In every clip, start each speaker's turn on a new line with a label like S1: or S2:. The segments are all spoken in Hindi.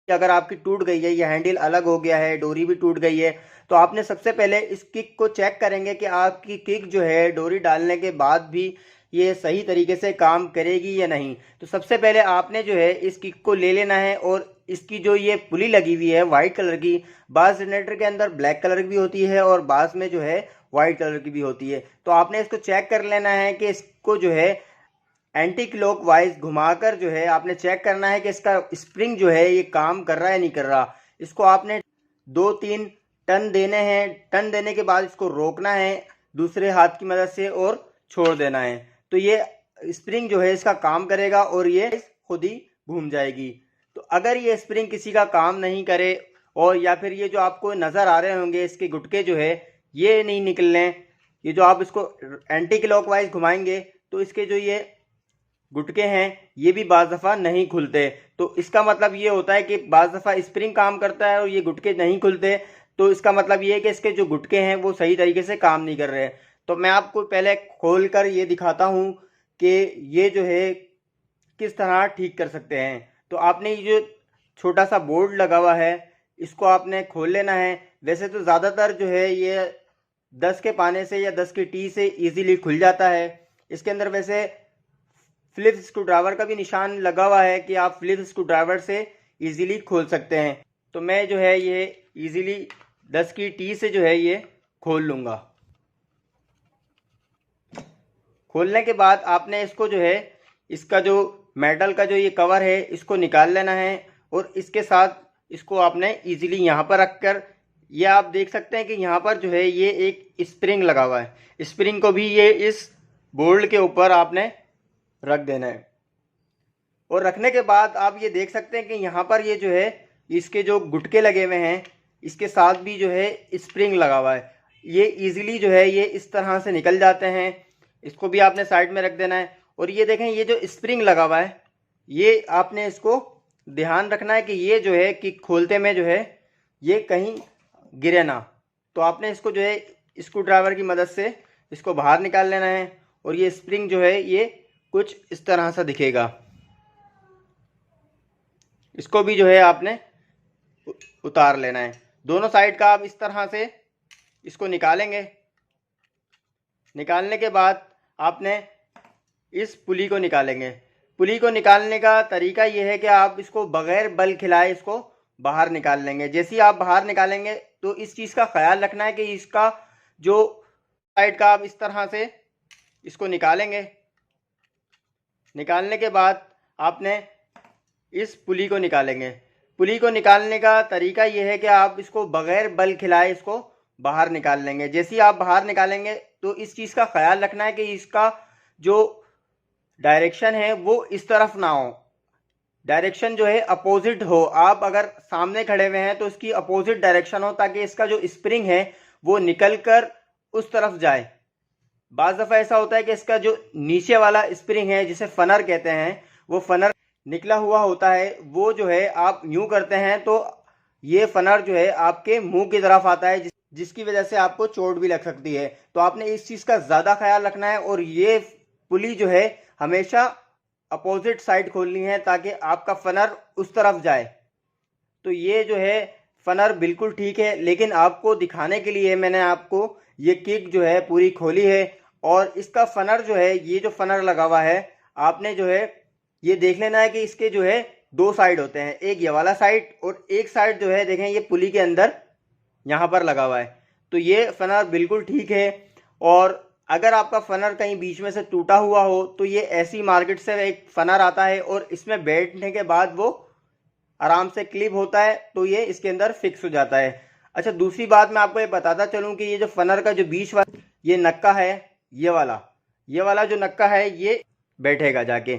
S1: अगर आपकी टूट गई है, ये हैंडल अलग हो गया है, डोरी भी टूट गई है, तो आपने सबसे पहले इस किक को चेक करेंगे कि आपकी किक जो है डोरी डालने के बाद भी ये सही तरीके से काम करेगी या नहीं। तो सबसे पहले आपने जो है इस किक को ले लेना है और इसकी जो ये पुली लगी हुई है वाइट कलर की, बास जनरेटर के अंदर ब्लैक कलर की भी होती है और बास में जो है वाइट कलर की भी होती है। तो आपने इसको चेक कर लेना है कि इसको जो है एंटी क्लॉक वाइज घुमाकर जो है आपने चेक करना है कि इसका स्प्रिंग जो है ये काम कर रहा है नहीं कर रहा। इसको आपने 2-3 टर्न देने हैं। टर्न देने के बाद इसको रोकना है दूसरे हाथ की मदद से और छोड़ देना है। तो ये स्प्रिंग जो है इसका काम करेगा और ये खुद ही घूम जाएगी। तो अगर ये स्प्रिंग किसी का काम नहीं करे और या फिर ये जो आपको नज़र आ रहे होंगे इसके गुटके जो है ये नहीं निकलने, ये जो आप इसको एंटी क्लॉक वाइज घुमाएंगे तो इसके जो ये गुटके हैं ये भी बाज़ दफ़ा नहीं खुलते। तो इसका मतलब ये होता है कि बाज़ दफ़ा स्प्रिंग काम करता है और ये गुटके नहीं खुलते। तो इसका मतलब ये है कि इसके जो गुटके हैं वो सही तरीके से काम नहीं कर रहे। तो मैं आपको पहले खोल कर ये दिखाता हूँ कि ये जो है किस तरह ठीक कर सकते हैं। तो आपने ये जो छोटा सा बोर्ड लगा हुआ है इसको आपने खोल लेना है। वैसे तो ज़्यादातर जो है ये 10 के पाने से या 10 की टी से इजीली खुल जाता है। इसके अंदर वैसे फिलिप्स स्क्रू ड्राइवर का भी निशान लगा हुआ है कि आप फिलिप्स स्क्रू ड्राइवर से इजीली खोल सकते हैं। तो मैं जो है ये इजीली 10 की टी से जो है ये खोल लूँगा। खोलने के बाद आपने इसको जो है इसका जो मेटल का जो ये कवर है इसको निकाल लेना है और इसके साथ इसको आपने इजीली यहाँ पर रखकर ये आप देख सकते हैं कि यहाँ पर जो है ये एक स्प्रिंग लगा हुआ है। स्प्रिंग को भी ये इस बोल्ट के ऊपर आपने रख देना है और रखने के बाद आप ये देख सकते हैं कि यहाँ पर ये जो है इसके जो गुटके लगे हुए हैं इसके साथ भी जो है स्प्रिंग लगा हुआ है। ये इजीली जो है ये इस तरह से निकल जाते हैं। इसको भी आपने साइड में रख देना है और ये देखें ये जो स्प्रिंग लगा हुआ है ये आपने इसको ध्यान रखना है कि ये जो है कि खोलते में जो है ये कहीं गिरे ना। तो आपने इसको जो है स्क्रू ड्राइवर की मदद से इसको बाहर निकाल लेना है और ये स्प्रिंग जो है ये कुछ इस तरह से दिखेगा। इसको भी जो है आपने उतार लेना है। दोनों साइड का आप इस तरह से इसको निकालेंगे। निकालने के बाद आपने इस पुली को निकालेंगे। पुली को निकालने का तरीका यह है कि आप इसको बगैर बल खिलाए इसको बाहर निकाल लेंगे। जैसे ही आप बाहर निकालेंगे तो इस चीज़ का ख्याल रखना है कि इसका जो साइड का आप इस तरह से इसको निकालेंगे। निकालने के बाद आपने इस पुली को निकालेंगे। पुली को निकालने का तरीका यह है कि आप इसको बगैर बल खिलाए इसको बाहर निकाल लेंगे। जैसे ही आप बाहर निकालेंगे तो इस चीज़ का ख्याल रखना है कि इसका जो डायरेक्शन है वो इस तरफ ना हो, डायरेक्शन जो है अपोजिट हो। आप अगर सामने खड़े हुए हैं तो इसकी अपोजिट डायरेक्शन हो ताकि इसका जो स्प्रिंग है वो निकल कर उस तरफ जाए। बाज़ दफ़ा ऐसा होता है कि इसका जो नीचे वाला स्प्रिंग है जिसे फनर कहते हैं वो फनर निकला हुआ होता है। वो जो है आप यूं करते हैं तो ये फनर जो है आपके मुंह की तरफ आता है जिसकी वजह से आपको चोट भी लग सकती है। तो आपने इस चीज़ का ज़्यादा ख्याल रखना है और ये पुली जो है हमेशा अपोजिट साइड खोलनी है ताकि आपका फनर उस तरफ जाए। तो ये जो है फनर बिल्कुल ठीक है, लेकिन आपको दिखाने के लिए मैंने आपको ये किक जो है पूरी खोली है और इसका फनर जो है ये जो फनर लगा हुआ है आपने जो है ये देख लेना है कि इसके जो है 2 साइड होते हैं, एक ये वाला साइड और एक साइड जो है देखें ये पुली के अंदर यहाँ पर लगा हुआ है। तो ये फनर बिल्कुल ठीक है। और अगर आपका फनर कहीं बीच में से टूटा हुआ हो तो ये ऐसी मार्केट से एक फनर आता है और इसमें बैठने के बाद वो आराम से क्लिप होता है तो ये इसके अंदर फिक्स हो जाता है। अच्छा, दूसरी बात मैं आपको ये बताता चलूँ कि ये जो फनर का जो बीच वाला ये नक्का है ये वाला जो नक्का है ये बैठेगा जाके,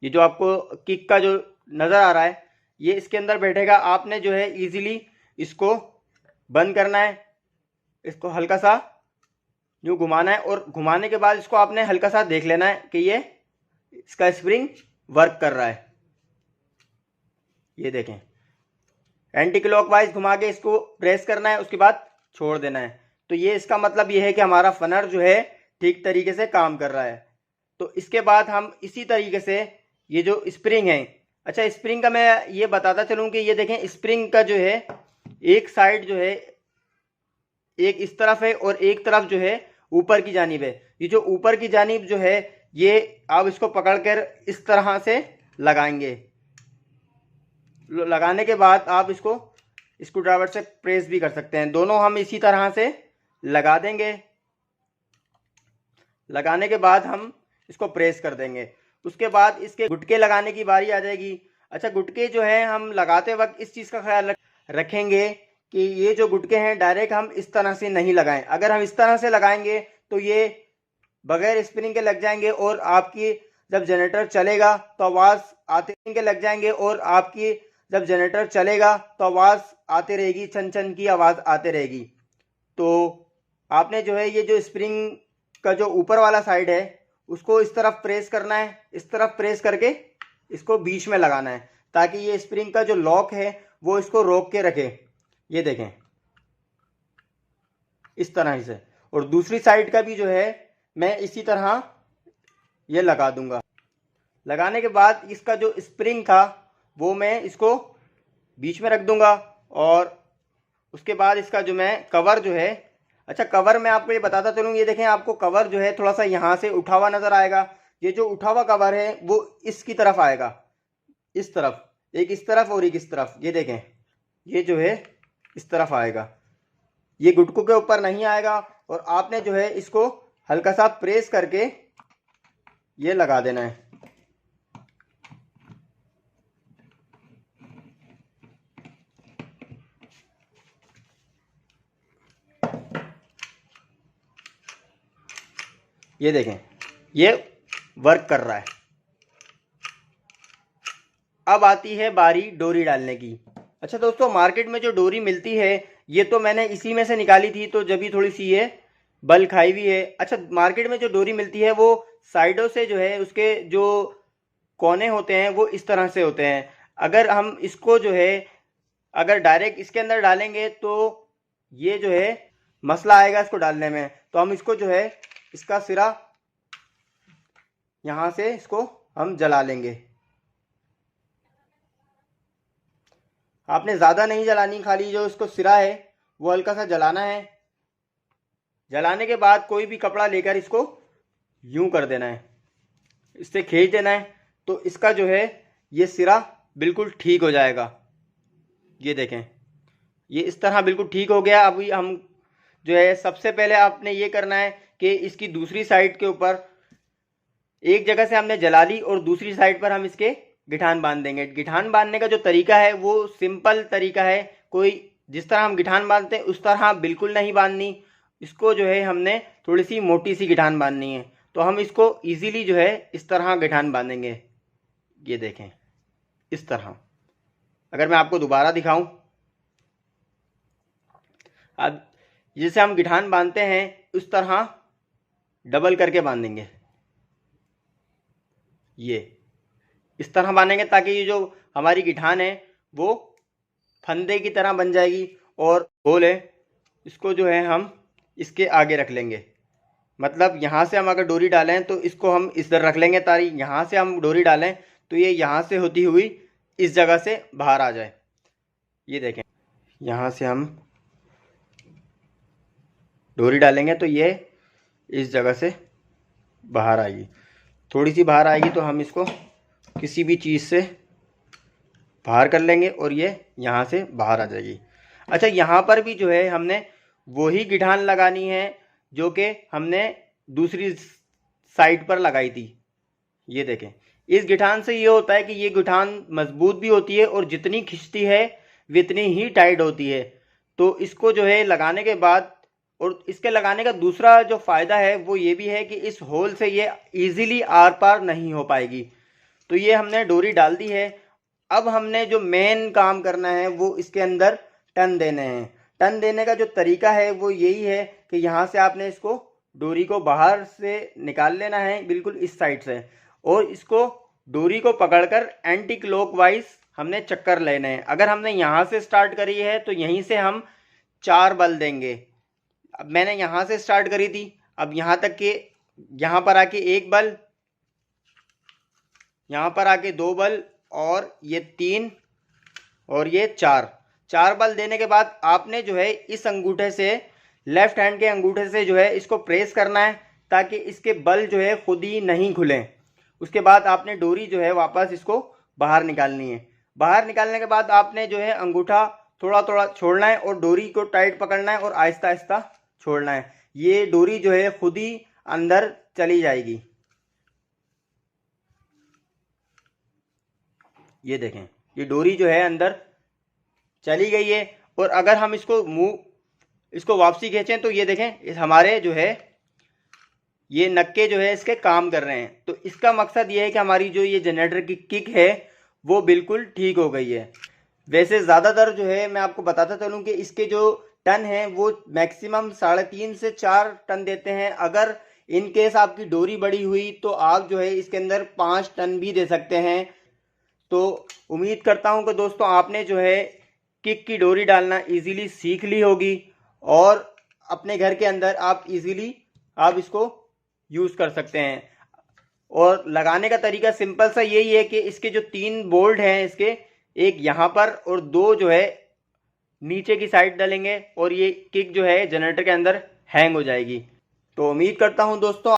S1: ये जो आपको किक का जो नज़र आ रहा है ये इसके अंदर बैठेगा। आपने जो है इजीली इसको बंद करना है, इसको हल्का सा यूँ घुमाना है और घुमाने के बाद इसको आपने हल्का सा देख लेना है कि ये इसका स्प्रिंग वर्क कर रहा है। ये देखें, एंटी क्लॉकवाइज घुमा के इसको प्रेस करना है, उसके बाद छोड़ देना है। तो ये इसका मतलब ये है कि हमारा फनर जो है ठीक तरीके से काम कर रहा है। तो इसके बाद हम इसी तरीके से ये जो स्प्रिंग है, अच्छा, स्प्रिंग का मैं ये बताता चलूँ कि ये देखें, स्प्रिंग का जो है एक साइड जो है एक इस तरफ है और एक तरफ जो है ऊपर की जानिब है। ये जो ऊपर की जानिब जो है ये आप इसको पकड़कर इस तरह से लगाएंगे। लगाने के बाद आप इसको स्क्रू ड्राइवर से प्रेस भी कर सकते हैं। दोनों हम इसी तरह से लगा देंगे। लगाने के बाद हम इसको प्रेस कर देंगे। उसके बाद इसके गुटके लगाने की बारी आ जाएगी। अच्छा, गुटके जो है हम लगाते वक्त इस चीज़ का ख्याल रखेंगे कि ये जो गुटके हैं डायरेक्ट हम इस तरह से नहीं लगाएं। अगर हम इस तरह से लगाएंगे तो ये बगैर स्प्रिंग के लग जाएंगे और आपकी जब जनरेटर चलेगा तो आवाज़ आते के लग जाएंगे और आपकी जब जनरेटर चलेगा तो आवाज़ आती रहेगी, छन छन की आवाज़ आती रहेगी। तो आपने जो है ये जो स्प्रिंग का जो ऊपर वाला साइड है उसको इस तरफ प्रेस करना है, इस तरफ प्रेस करके इसको बीच में लगाना है ताकि ये स्प्रिंग का जो लॉक है वो इसको रोक के रखे। ये देखें इस तरह से। और दूसरी साइड का भी जो है मैं इसी तरह ये लगा दूंगा। लगाने के बाद इसका जो स्प्रिंग था वो मैं इसको बीच में रख दूंगा और उसके बाद इसका जो मैं कवर जो है, अच्छा कवर मैं आपको ये बताता चलूँ, ये देखें आपको कवर जो है थोड़ा सा यहाँ से उठा हुआ नज़र आएगा। ये जो उठा हुआ कवर है वो इसकी तरफ आएगा, इस तरफ, एक इस तरफ और एक इस तरफ। ये देखें ये जो है इस तरफ आएगा, ये गुटकों के ऊपर नहीं आएगा। और आपने जो है इसको हल्का सा प्रेस करके ये लगा देना है। ये देखें ये वर्क कर रहा है। अब आती है बारी डोरी डालने की। अच्छा दोस्तों, मार्केट में जो डोरी मिलती है ये तो मैंने इसी में से निकाली थी, तो जब भी थोड़ी सी ये बल खाई हुई है। अच्छा, मार्केट में जो डोरी मिलती है वो साइडों से जो है उसके जो कोने होते हैं वो इस तरह से होते हैं। अगर हम इसको जो है अगर डायरेक्ट इसके अंदर डालेंगे तो ये जो है मसला आएगा इसको डालने में। तो हम इसको जो है इसका सिरा यहाँ से इसको हम जला लेंगे। आपने ज़्यादा नहीं जलानी, खाली जो इसको सिरा है वो हल्का सा जलाना है। जलाने के बाद कोई भी कपड़ा लेकर इसको यूं कर देना है, इससे खींच देना है, तो इसका जो है ये सिरा बिल्कुल ठीक हो जाएगा। ये देखें ये इस तरह बिल्कुल ठीक हो गया। अभी हम जो है सबसे पहले आपने ये करना है कि इसकी दूसरी साइड के ऊपर एक जगह से हमने जला ली और दूसरी साइड पर हम इसके गिठान बांध देंगे। गिठान बांधने का जो तरीका है वो सिंपल तरीका है। कोई जिस तरह हम गिठान बांधते हैं उस तरह बिल्कुल नहीं बांधनी। इसको जो है हमने थोड़ी सी मोटी सी गिठान बांधनी है। तो हम इसको इजीली जो है इस तरह गिठान बांधेंगे। ये देखें इस तरह। अगर मैं आपको दोबारा दिखाऊं, अब जैसे हम गिठान बांधते हैं उस तरह डबल करके बांधेंगे। ये इस तरह बांधेंगे ताकि ये जो हमारी गिठान है वो फंदे की तरह बन जाएगी। और गोल है इसको जो है हम इसके आगे रख लेंगे। मतलब यहाँ से हम अगर डोरी डालें तो इसको हम इधर रख लेंगे तारी। यहाँ से हम डोरी डालें तो ये यहाँ से होती हुई इस जगह से बाहर आ जाए। ये देखें यहाँ से हम डोरी डालेंगे तो ये इस जगह से बाहर आएगी। थोड़ी सी बाहर आएगी तो हम इसको किसी भी चीज़ से बाहर कर लेंगे और ये यहाँ से बाहर आ जाएगी। अच्छा, यहाँ पर भी जो है हमने वही गिठान लगानी है जो कि हमने दूसरी साइड पर लगाई थी। ये देखें इस गिठान से ये होता है कि ये गिठान मजबूत भी होती है और जितनी खिंचती है वितनी ही टाइट होती है। तो इसको जो है लगाने के बाद, और इसके लगाने का दूसरा जो फ़ायदा है वो ये भी है कि इस होल से ये इजीली आर पार नहीं हो पाएगी। तो ये हमने डोरी डाल दी है। अब हमने जो मेन काम करना है वो इसके अंदर टन देने हैं। टन देने का जो तरीका है वो यही है कि यहाँ से आपने इसको डोरी को बाहर से निकाल लेना है बिल्कुल इस साइड से, और इसको डोरी को पकड़कर एंटी क्लॉकवाइज हमने चक्कर लेने हैं। अगर हमने यहाँ से स्टार्ट करी है तो यहीं से हम 4 बल देंगे। अब मैंने यहाँ से स्टार्ट करी थी, अब यहाँ तक के यहाँ पर आके 1 बल, यहाँ पर आके 2 बल और ये 3 और ये 4 बल देने के बाद आपने जो है इस अंगूठे से, लेफ्ट हैंड के अंगूठे से जो है इसको प्रेस करना है ताकि इसके बल जो है खुद ही नहीं खुलें। उसके बाद आपने डोरी जो है वापस इसको बाहर निकालनी है। बाहर निकालने के बाद आपने जो है अंगूठा थोड़ा थोड़ा छोड़ना है और डोरी को टाइट पकड़ना है और आहिस्ता आहिस्ता छोड़ना है। ये डोरी जो है खुद ही अंदर चली जाएगी। ये देखें, ये डोरी जो है अंदर चली गई है। और अगर हम इसको वापसी खींचें तो ये देखें हमारे जो है ये नक्के जो है इसके काम कर रहे हैं। तो इसका मकसद ये है कि हमारी जो ये जनरेटर की किक है वो बिल्कुल ठीक हो गई है। वैसे ज़्यादातर जो है मैं आपको बताता चलूँ कि इसके जो टन हैं वो मैक्सिमम 3.5 से 4 टन देते हैं। अगर इन केस आपकी डोरी बड़ी हुई तो आप जो है इसके अंदर 5 टन भी दे सकते हैं। तो उम्मीद करता हूं कि दोस्तों आपने जो है किक की डोरी डालना इजीली सीख ली होगी और अपने घर के अंदर आप इजीली आप इसको यूज़ कर सकते हैं। और लगाने का तरीका सिंपल सा यही है कि इसके जो 3 बोल्ट हैं इसके, एक यहाँ पर और 2 जो है नीचे की साइड डालेंगे और ये किक जो है जनरेटर के अंदर हैंग हो जाएगी। तो उम्मीद करता हूं दोस्तों